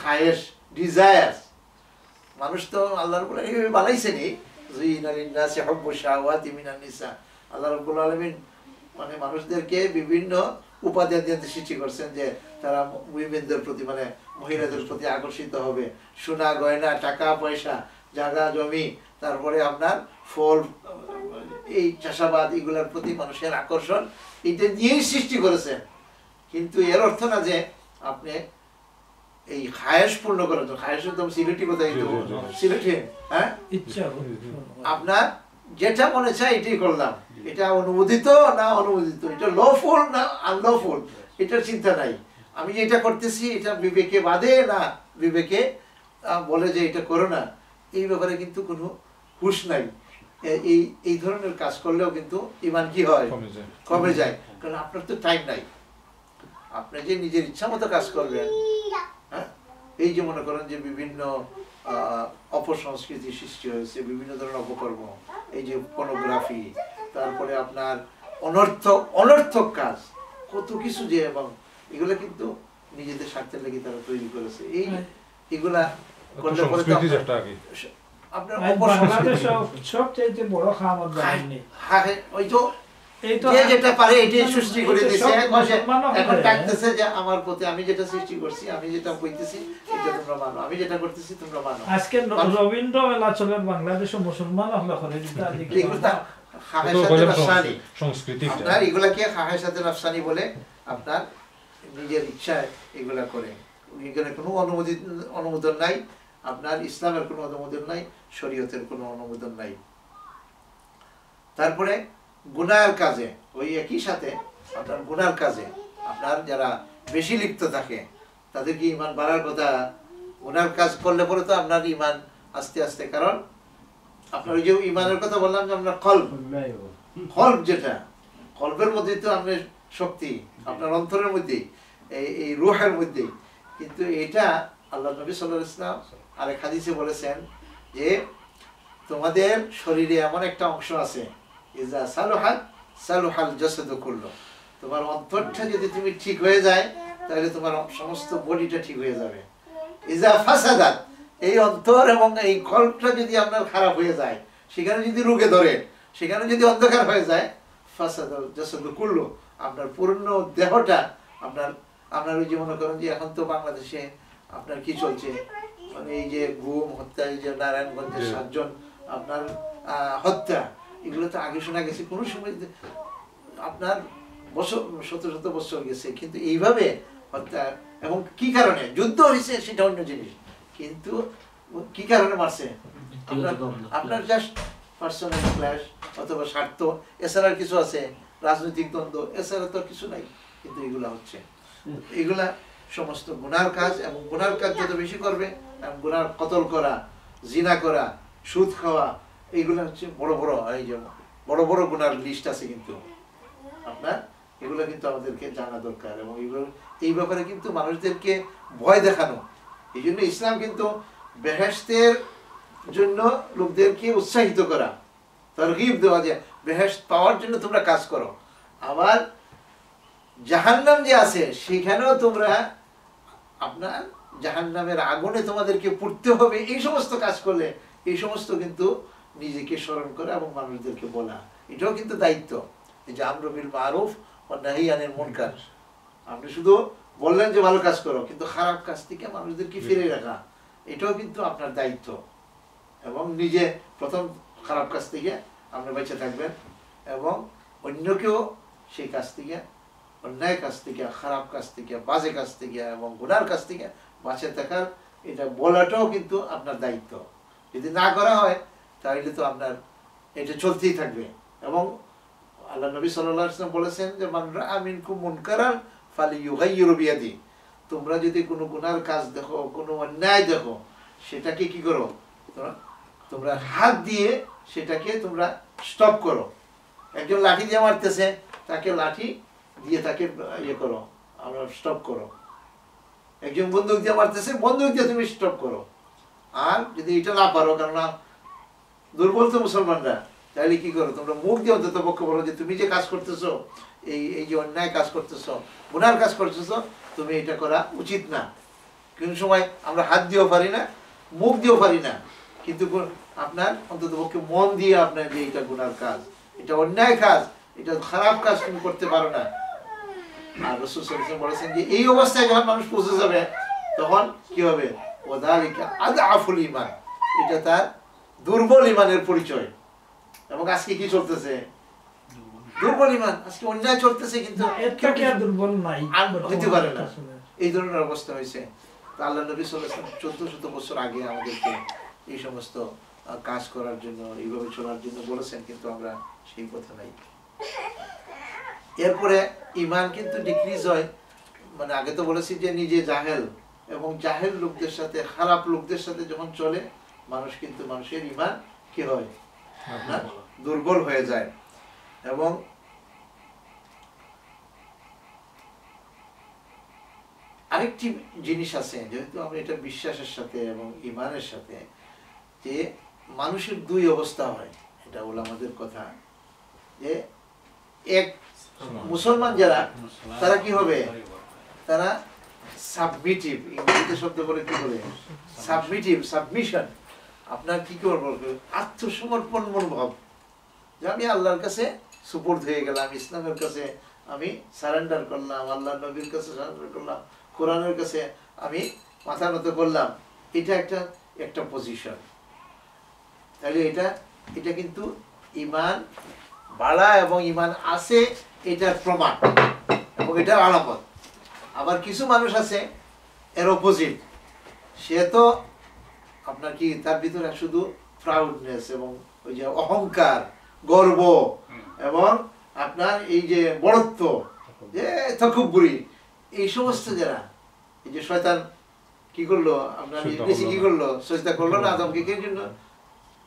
খায়েশ, desires. মানুষ তো আল্লাহ রাব্বুল আলামিন এইভাবে বানাইছেনই, যুইনা লিন-নাসি হুব্বু শাহাওয়াতি মিনান নিসা। আল্লাহ রাব্বুল আলামিন মানে মানুষদেরকে বিভিন্ন উপাদান দিয়ে সৃষ্টি করছেন যে তারা উইমেনদের প্রতি মানে মহিলাদের প্রতি আকর্ষিত হবে। সোনা গয়না, টাকা পয়সা, জায়গা জমি, তারপরে আপনার ফল, এই চাষাবাদ, এগুলোর প্রতি মানুষের আকর্ষণ, এটা দিয়েই সৃষ্টি করেছেন। কিন্তু এর অর্থ না যে আপনি এই খায়েশ পূর্ণ করার জন্য, খায়েশ একদম সিলেটি কোথায়, সিলেটি, হ্যাঁ, আপনার যেটা মনে চায় এটাই করলাম, এটা অনুমোদিত না অনুমোদিত, এটা লফুল না আনলফুল, এটার চিন্তা নাই। আমি যে এটা করতেছি এটা বিবেকে বাদে না বিবেকে বলে যে এটা করো না, এই ব্যাপারে কিন্তু কোনো হুঁশ নাই। এই ধরনের কাজ করলেও কিন্তু ইমান কি হয়, কমে যায়। কারণ আপনার তো টাইম নাই, আপনি যে নিজের ইচ্ছা মতো কাজ করবেন। হ্যাঁ, এই যে মনে করেন যে বিভিন্ন অপসংস্কৃতি সৃষ্টি হয়েছে, বিভিন্ন ধরনের অপকর্ম, এই যে পর্নোগ্রাফি, তারপরে আপনার অনর্থক কাজ, কত কিছু যে, এবং এগুলো কিন্তু নিজেদের স্বার্থের লেগে তারা তৈরি করেছে। এগুলা করলে পরে আপনার সবচেয়ে বড় খাবার ওই তো যে যেটা পারে এটাই সৃষ্টি করে দিয়েছে। এখন ডাকতেছে যে আমার প্রতি আমি যেটা সৃষ্টি করছি, আমি যেটা কইতেছি এটা তোমরা মানো, আমি যেটা করতেছি তোমরা মানো। আজকে রবীন্দ্র মেলা চলে বাংলাদেশে, মুসলমান হলে করে আপনার এগুলাকে খাহেসাতে নাফসানি বলে, আপনার নিজের ইচ্ছায় এগুলা করে। এখানে কোনো অনুমোদন নাই, আপনার ইসলামের কোনো অনুমোদন নাই, শরীয়তের কোনো অনুমোদন নাই। তারপরে গুনাহের কাজে, ওই একই সাথে আপনার গুনার কাজে আপনার যারা বেশি লিপ্ত থাকে তাদের কি ইমান বাড়ার কথা? গুনার কাজ করলে পরে তো আপনার ইমান আস্তে আস্তে, কারণ আপনার ওই যে ইমানের কথা বললাম যে আপনার কলব, যেটা কলবের মধ্যে তো আপনার শক্তি, আপনার অন্তরের মধ্যে, এই রুহের মধ্যে। কিন্তু এটা আল্লাহ নবী সাল্লাল্লাহু আলাইহি ওয়াসাল্লাম আরেক হাদিসে বলেছেন যে তোমাদের শরীরে এমন একটা অংশ আছে, ইজা সালুহাত সালুহাল জাসাদু কুল্লু, তোমার অন্তরটা যদি তুমি ঠিক হয়ে যায় তাহলে তোমার সমস্ত বডিটা ঠিক হয়ে যাবে। ইজা ফাসাদাত, এই অন্তর এবং এই কলবটা যদি আপনার খারাপ হয়ে যায়, সেখানে যদি রোগে ধরে, সেখানে যদি অন্ধকার হয়ে যায়, ফাসাদাল জাসাদু কুল্লু, আপনার পূর্ণ দেহটা আপনার ওই যে মনে করেন যে এখন তো বাংলাদেশে আপনার কি চলছে, মানে এই যে গুম হত্যা, এই যে নারায়ণগঞ্জের 7 জন আপনার হত্যা, এগুলো তো আগে শোনা গেছে, কোনো সময় আপনার বছর শত শত বছর গেছে, কিন্তু এইভাবে হত্যা, এবং কি কারণে যুদ্ধ হয়েছে সেটা অন্য জিনিস, কিন্তু কি কারণে মারছে, আপনার জাস্ট পার্সোনাল ক্ল্যাশ অথবা স্বার্থ, এছাড়া কিছু আছে, রাজনৈতিক দ্বন্দ্ব, এছাড়া তো কিছু নাই। কিন্তু এগুলা হচ্ছে, এগুলা সমস্ত গুনার কাজ, এবং গুনার কাজ যত বেশি করবে, গুনার কতল করা, জিনা করা, সুদ খাওয়া, এইগুলো হচ্ছে বড় বড়, এই যে বড় বড় গুনার লিস্ট আছে। কিন্তু আপনার এগুলো কিন্তু আমাদেরকে জানা দরকার, এবং এই ব্যাপারে কিন্তু মানুষদেরকে ভয় দেখানো। এই জন্য ইসলাম কিন্তু বেহেশতের জন্য লোকদেরকে উৎসাহিত করা, তারগিব দেওয়া, যে বেহেশত পাওয়ার জন্য তোমরা কাজ করো। আবার জাহান্নাম যে আছে সেখানেও তোমরা আপনার জাহান্নামের আগুনে তোমাদেরকে পুড়তে হবে, এই সমস্ত কাজ করলে, এই সমস্ত কিন্তু নিজেকে স্মরণ করা এবং মানুষদেরকে বলা, এটাও কিন্তু দায়িত্ব। এই যে আমরু বিল মারুফ ওয়া নাহি আনিল মুনকার, আপনি শুধু বললেন যে ভালো কাজ করো, কিন্তু খারাপ কাজ থেকে মানুষদেরকে ফিরে রাখা, এটাও কিন্তু আপনার দায়িত্ব। এবং নিজে প্রথম খারাপ কাজ থেকে আপনি বেঁচে থাকবেন, এবং অন্যকেও সেই কাজ থেকে, অন্যায় কাজ থেকে, খারাপ কাজ থেকে, বাজে কাজ থেকে এবং গুনার কাজ থেকে বাঁচে থাকার, এটা বলাটাও কিন্তু আপনার দায়িত্ব। যদি না করা হয় তাহলে তো আপনার এটা চলতেই থাকবে। এবং আল্লাহ নবী সাল্লাল্লাহু আলাইহি ওয়াসাল্লাম বলেছেন যে মান রাআ মিনকুম মুনকারান ফালিয়ুগাইয়িরু বিয়াদি, তোমরা যদি কোনো গুনার কাজ দেখো, কোনো অন্যায় দেখো, সেটাকে কি করো, তোমরা হাত দিয়ে সেটাকে তোমরা স্টপ করো। একজন লাঠি দিয়ে মারতেছে, তাকে লাঠি দিয়ে তাকে ইয়ে করো, আমরা স্টপ করো। একজন বন্দুক দিয়ে মারতেছে, বন্দুক দিয়ে তুমি স্টপ করো। আর যদি এটা না পারো, কেননা দুর্বল তো মুসলমানরা, তাহলে কি করো, তোমরা মুখ দিয়ে অন্তত পক্ষে বলো যে তুমি যে কাজ করতেছো, এই যে অন্যায় কাজ করতেছো, গুনার কাজ করতেছো, তুমি এটা করা উচিত না, কোন সময় আমরা হাত দিয়েও পারি না, মুখ দিয়েও পারি না, কিন্তু আপনার অন্তত পক্ষে মন দিয়ে আপনার যে এটা গুনার কাজ, এটা অন্যায় কাজ, এটা খারাপ কাজ তুমি করতে পারো না। আর রাসূল সাল্লাল্লাহু আলাইহি ওয়াসাল্লাম বলেছেন যে এই অবস্থায় যখন মানুষ পৌঁছে যাবে তখন কি হবে, ওয়াদালিকা আদআফুল ঈমান, এটা তার দুর্বল ঈমানের পরিচয়। এবং আজকে কি চলতেছে, দুর্বল ঈমান, আজকে অন্যায় চলতেছে কিন্তু এর থেকে আর দুর্বল নাই হইতে পারে না, এই ধরনের অবস্থা হয়েছে। তো আল্লাহ নবী সাল্লাল্লাহু আলাইহি ওয়াসাল্লাম 1400 বছর আগে আমাদেরকে এই সমস্ত কাজ করার জন্য, এইভাবে চলার জন্য বলেছেন, কিন্তু আমরা সেই পথে নাই। এরপরে ঈমান কিন্তু ডিক্রিজ হয়, মানে আগে তো বলেছি যে নিজে জাহেল এবং জাহেল লোকদের সাথে, খারাপ লোকদের সাথে যখন চলে মানুষ, কিন্তু মানুষের ঈমান কি হয়, আপনার দুর্বল হয়ে যায়। এবং আরেকটি জিনিস আছে, যেহেতু আমরা এটা বিশ্বাসের সাথে এবং ঈমানের সাথে, যে মানুষের দুই অবস্থা হয়, এটা ওলামাদের কথা, যে এক মুসলমান যারা, তারা কি হবে, তারা সাবমিটিভ, ইংরেজিতে শব্দ বলে কি বলে, সাবমিটিভ, সাবমিশন, আপনার কি করবো, আত্মসমর্পণ মনোভাব, যে আমি আল্লাহর কাছে সুপর্দ হয়ে গেলাম, ইসলামের কাছে আমি সারেন্ডার করলাম, আল্লাহ নবীর কাছে সারেন্ডার করলাম, কোরআনের কাছে আমি মাথা নত করলাম, এটা একটা একটা পজিশন। তাহলে এটা কিন্তু ঈমান বাড়া এবং ঈমান আছে এটার প্রমাণ এবং এটার আলামত। আবার কিছু মানুষ আছে এর অপোজিট, সে তো আপনার কি তার ভিতরে শুধু প্রাউডনেস এবং ওই যে অহংকার, গর্ব এবং আপনার এই যে বড়ত্ব, যে তাকাব্বুরি, এই সমস্ত যারা, এই যে শয়তান কি করলো, আপনার ইবলিস কি করলো, সিজদা করলো না আদমকে, কে জন্য,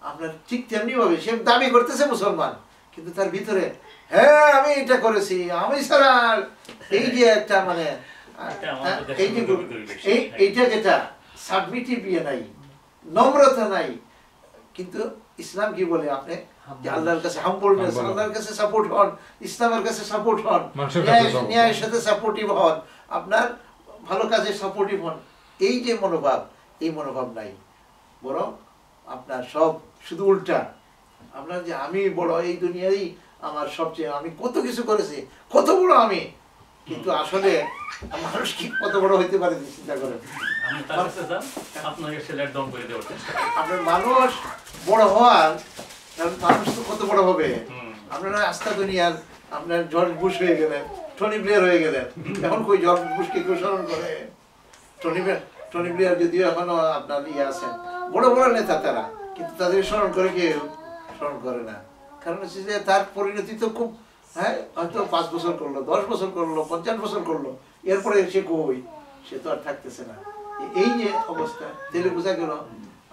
আপনার ঠিক তেমনি ভাবে সে দাবি করতেছে মুসলমান, কিন্তু তার ভিতরে হ্যাঁ আমি এটা করেছি, আমি ছাড়া, এই যে একটা মানে এই যে এইটা যেটা সাবমিটিভ ইয়ে নাই, নম্রতা নাই। কিন্তু ইসলাম কি বলে, আপনি আল্লাহর কাছে হাম্বলনেস, আল্লাহর কাছে সাপোর্ট হন, ইসলামের কাছে সাপোর্ট হন, ন্যায়ের সাথে সাপোর্টিভ হন, আপনার ভালো কাজে সাপোর্টিভ হন। এই যে মনোভাব, এই মনোভাব নাই, বরং আপনার সব শুধু উল্টা, আপনার যে আমি বড়, এই দুনিয়ারই আমার সবচেয়ে, আমি কত কিছু করেছি, কত বড় আমি, কিন্তু আসলে মানুষ কি কত বড় হইতে পারে চিন্তা করেন। আপনার মানুষ বড় হওয়ার, মানুষ তো কত বড় হবে, আপনারা আস্থা দুনিয়ার, আপনার জর্জ বুশ হয়ে গেলেন, টনি ব্লেয়ার হয়ে গেলেন, এখন কই জর্জ বুশকে কেউ স্মরণ করে, টনি ব্লেয়ার যদিও এখনো আপনার ইয়ে আছেন, বড় বড় নেতা তারা, কিন্তু তাদের স্মরণ করে কেউ স্মরণ করে না। কারণ হচ্ছে যে তার পরিণতি তো খুব, হ্যাঁ হয়তো 5 বছর করলো, 10 বছর করলো, 50 বছর করলো, এরপরে সে কই, সে তো আর থাকতেছে না। এই যে অবস্থা, তাহলে বোঝা গেল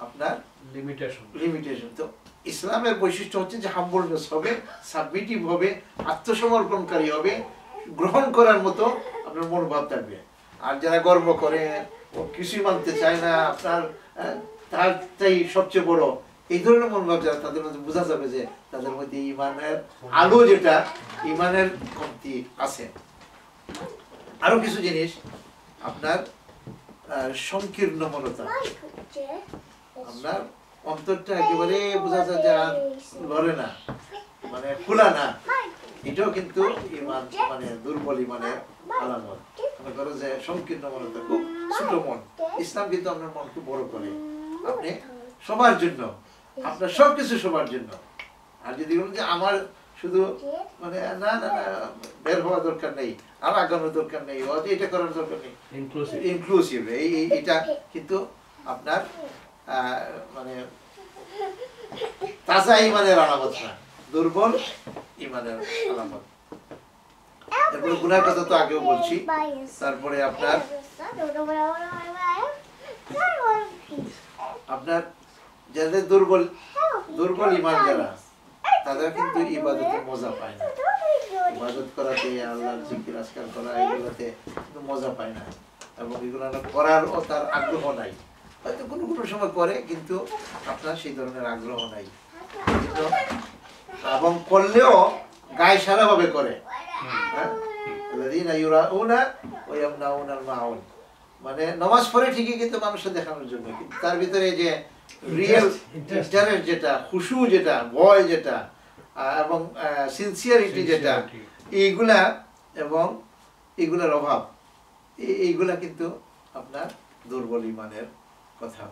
আপনার লিমিটেশন। তো ইসলামের বৈশিষ্ট্য হচ্ছে যে হাম্বলনেস হবে, সাবমিটিভ হবে, আত্মসমর্পণকারী হবে, গ্রহণ করার মতো আপনার মনোভাব থাকবে। আর যারা গর্ব করে, ও কিছুই মানতে চায় না, আপনার তারটাই সবচেয়ে বড়, এই ধরনের মনোভাব যারা, তাদের মধ্যে বোঝা যাবে যে তাদের মধ্যে ঈমানের আলো, যেটা ঈমানের কমতি আছে। আরো কিছু জিনিস, আপনার সংকীর্ণ মনতা, আপনার অন্তরটা একেবারে বোঝা যায় যে আর লড়ে না, মানে খোলা না, এটাও কিন্তু ঈমান, মানে দুর্বল ঈমানের আলামত। মনে করো যে সংকীর্ণ মনতা, খুব ছোট মন। ইসলাম কিন্তু আপনার মনকে বড় করে, আপনি সবার জন্য, আপনার সবকিছু সবার জন্য। আর যদি বলেন যে আমার শুধু মানে না না না বের হওয়া দরকার নেই, আর আগানোর দরকার নেই, এটা করার দরকার নেই, ইনক্লুসিভ, এটা কিন্তু আপনার মানে তাজা ঈমানের আলামত না, দুর্বল ঈমানের আলামত। এরপরে গুনার কথা তো আগেও বলছি। তারপরে আপনার যাদের দুর্বল ঈমান যারা, তারা কিন্তু ইবাদতে মজা পায় না, ইবাদত করাতে, আল্লাহর জিকির আজকার করা, এগুলোতে কিন্তু মজা পায় না, এবং এগুলো করার তার আগ্রহ নাই। হয়তো কোনো কোনো সময় করে, কিন্তু আপনার সেই ধরনের আগ্রহ নাই, এবং করলেও গায়ে সারা ভাবে করে। মানে নামাজ পড়ে ঠিকই কিন্তু মানুষের দেখানোর জন্য, কিন্তু তার ভিতরে যে রিয়েল ইন্টারেস্ট যেটা, খুশু যেটা, ভয় যেটা, এবং সিনসিয়ারিটি যেটা, এইগুলা এবং এইগুলার অভাব, এইগুলা কিন্তু আপনার দুর্বল ইমানের কথা।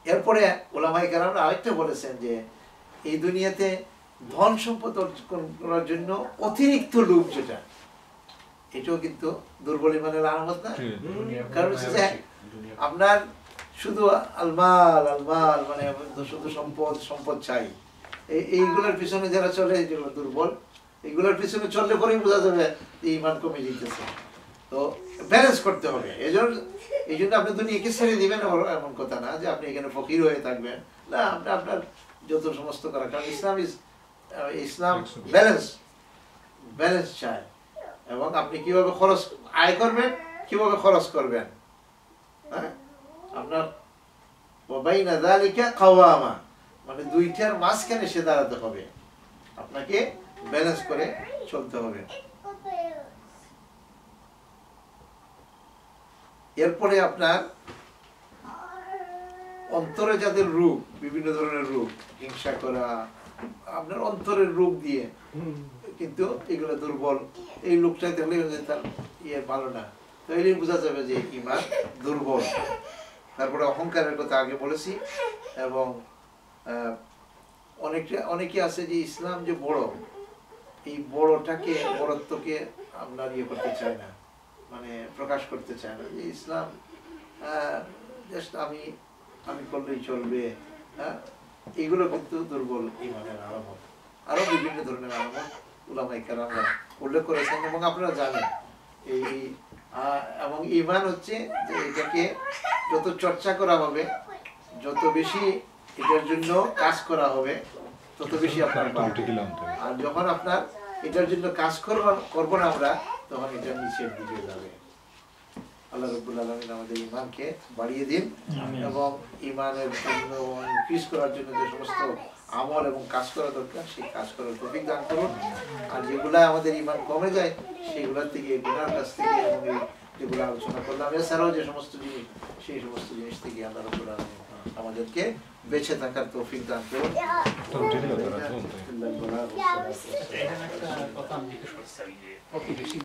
এরপরে ওলামায়ে কেরামরা আরেকটা বলেছেন যে এই দুনিয়াতে ধন সম্পদ অর্জন করার জন্য অতিরিক্ত লোভ যেটা, এটাও কিন্তু দুর্বল ইমানের আলামত না। কারণ হচ্ছে যে আপনার শুধু আলমাল আলমাল মানে শুধু সম্পদ সম্পদ চাই, এইগুলোর পিছনে যারা চলে যেগুলো দুর্বল, এইগুলোর পিছনে চললে পরেই বোঝা যাবে ইমান কমে যেতেছে। তো ব্যালেন্স করতে হবে। এই জন্য আপনি দুনিয়াকে ছেড়ে দিবেন এমন কথা না যে আপনি এখানে ফকির হয়ে থাকবেন, না, আপনি আপনার যত সমস্ত করা, কারণ ইসলাম ব্যালেন্স চায়। এবং আপনি কিভাবে খরচ আয় করবেন, কিভাবে খরচ করবেন, হ্যাঁ, আপনার ওয়াবাইনা যালিকা কাওয়ামা, মানে দুইটার মাঝখানে সে দাঁড়াতে হবে, আপনাকে ব্যালেন্স করে চলতে হবে। এরপরে আপনার অন্তরে যাদের রূপ, বিভিন্ন ধরনের রূপ, হিংসা করা, আপনার অন্তরের রূপ দিয়ে কিন্তু এগুলো দুর্বল, এই লোকটা দেখলে তার ভালো না, তো এই বোঝা যাবে যে ঈমান দুর্বল। তারপরে অহংকারের কথা আগে বলেছি। এবং অনেকে আছে যে ইসলাম যে বড়, এই বড়ত্বকে আপনার করতে চায় না, মানে প্রকাশ করতে চায় না, যে ইসলাম আমি আমি করলেই চলবে, হ্যাঁ, এগুলো কিন্তু দুর্বল ঈমানের আলামত। আরো বিভিন্ন ধরনের আলামত উলামায়ে কেরামরা উল্লেখ করেছেন এবং আপনারা জানেন। এবং ঈমান হচ্ছে যে এটাকে যত চর্চা করা হবে, যত বেশি এটার জন্য কাজ করা হবে, তত বেশি আপনার পাবেন। আর যখন আপনার এটার জন্য কাজ করবো না আমরা, তখন এটা নিচের দিকে যাবে। আল্লাহ রাব্বুল আলামিন আমাদের ঈমানকে বাড়িয়ে দিন এবং ঈমানের জন্য ইনক্রিজ করার জন্য যে সমস্ত আমল এবং কাজ করা দরকার, সেই কাজ করার তৌফিক দান করুন। আর যেগুলা আমাদের ঈমান কমে যায়, সেগুলোর থেকে, গুনার কাছ থেকে, এবং যেগুলো আলোচনা করলাম এছাড়াও যে সমস্ত জিনিস, সেই সমস্ত জিনিস থেকে আল্লাহ রাব্বুল আলামিন আমাদেরকে বেঁচে থাকার তৌফিক দান করুন। কথা আমি জিজ্ঞেস করতে চাই যে